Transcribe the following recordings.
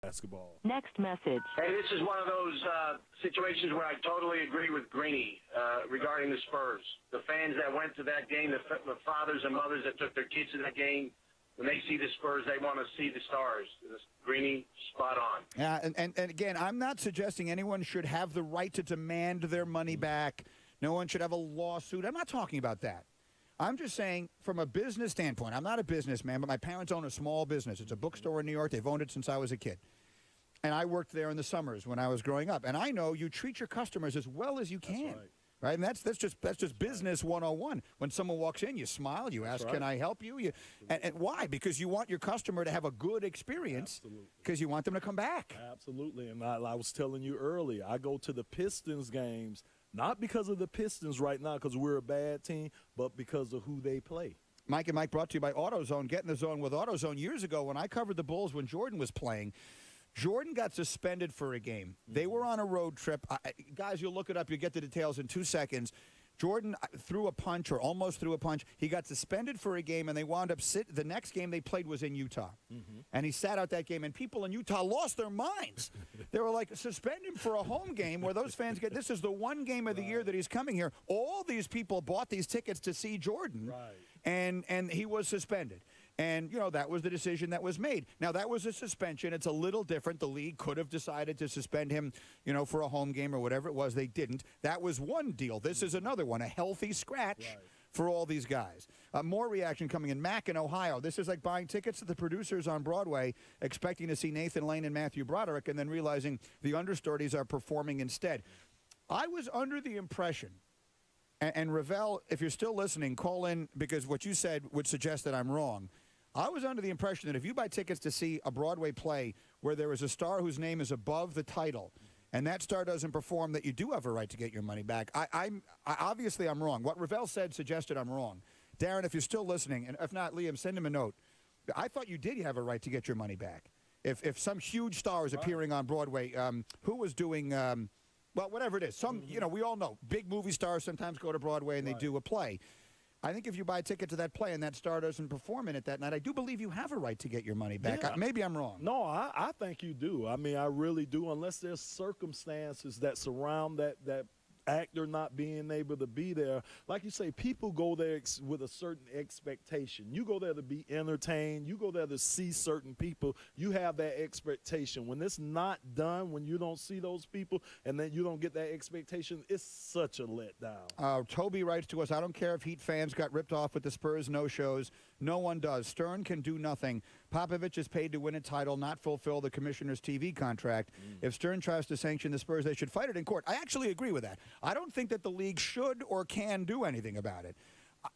basketball. Next message. Hey, this is one of those situations where I totally agree with Greeny regarding the Spurs. The fans that went to that game, the fathers and mothers that took their kids to that game, when they see the Spurs, they want to see the stars. Greeny, spot on. Yeah, and again, I'm not suggesting anyone should have the right to demand their money back. No one should have a lawsuit. I'm not talking about that. I'm just saying from a business standpoint, I'm not a businessman, but my parents own a small business. It's a bookstore in New York. They've owned it since I was a kid. And I worked there in the summers when I was growing up. And I know you treat your customers as well as you can. That's right. Right, and that's just business 101. When someone walks in, you smile, you ask, "Can I help you?" And why? Because you want your customer to have a good experience. Absolutely. Because you want them to come back. Absolutely. And I was telling you earlier, I go to the Pistons games not because of the Pistons right now, because we're a bad team, but because of who they play. Mike and Mike brought to you by AutoZone. Get in the zone with AutoZone. Years ago, when I covered the Bulls when Jordan was playing, Jordan got suspended for a game. They were on a road trip. Guys, you'll look it up. You'll get the details in 2 seconds. Jordan threw a punch or almost threw a punch. He got suspended for a game, and they wound up the next game they played was in Utah. And he sat out that game, and people in Utah lost their minds. They were like, suspend him for a home game where those fans get, this is the one game of the year that he's coming here. All these people bought these tickets to see Jordan, and he was suspended. And, you know, that was the decision that was made. Now, that was a suspension. It's a little different. The league could have decided to suspend him, you know, for a home game or whatever it was. They didn't. That was one deal. This is another one, a healthy scratch for all these guys. More reaction coming in. Mac in Ohio. This is like buying tickets to the producers on Broadway, expecting to see Nathan Lane and Matthew Broderick, and then realizing the understudies are performing instead. I was under the impression, and Ravel, if you're still listening, call in, because what you said would suggest that I'm wrong. I was under the impression that if you buy tickets to see a Broadway play where there is a star whose name is above the title and that star doesn't perform, that you do have a right to get your money back. Obviously, I'm wrong. What Ravel said suggested I'm wrong. Darren, if you're still listening, and if not, Liam, send him a note. I thought you did have a right to get your money back. If some huge star is appearing on Broadway, who was doing, well, whatever it is. Some, you know, we all know, big movie stars sometimes go to Broadway and they do a play. I think if you buy a ticket to that play and that star doesn't perform in it that night, I do believe you have a right to get your money back. Yeah. Maybe I'm wrong. No, I think you do. I mean, I really do, unless there's circumstances that surround that actor not being able to be there. Like you say, people go there with a certain expectation. You go there to be entertained. You go there to see certain people. You have that expectation. When it's not done, when you don't see those people and then you don't get that expectation, it's such a letdown. Toby writes to us, I don't care if Heat fans got ripped off with the Spurs no-shows. No one does. Stern can do nothing. Popovich is paid to win a title, not fulfill the commissioner's TV contract. If Stern tries to sanction the Spurs, they should fight it in court. I actually agree with that. I don't think that the league should or can do anything about it.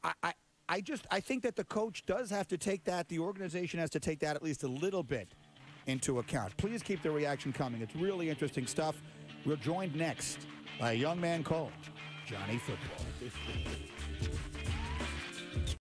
I think that the coach does have to take that, the organization has to take that at least a little bit into account. Please keep the reaction coming. It's really interesting stuff. We're joined next by a young man called Johnny Football.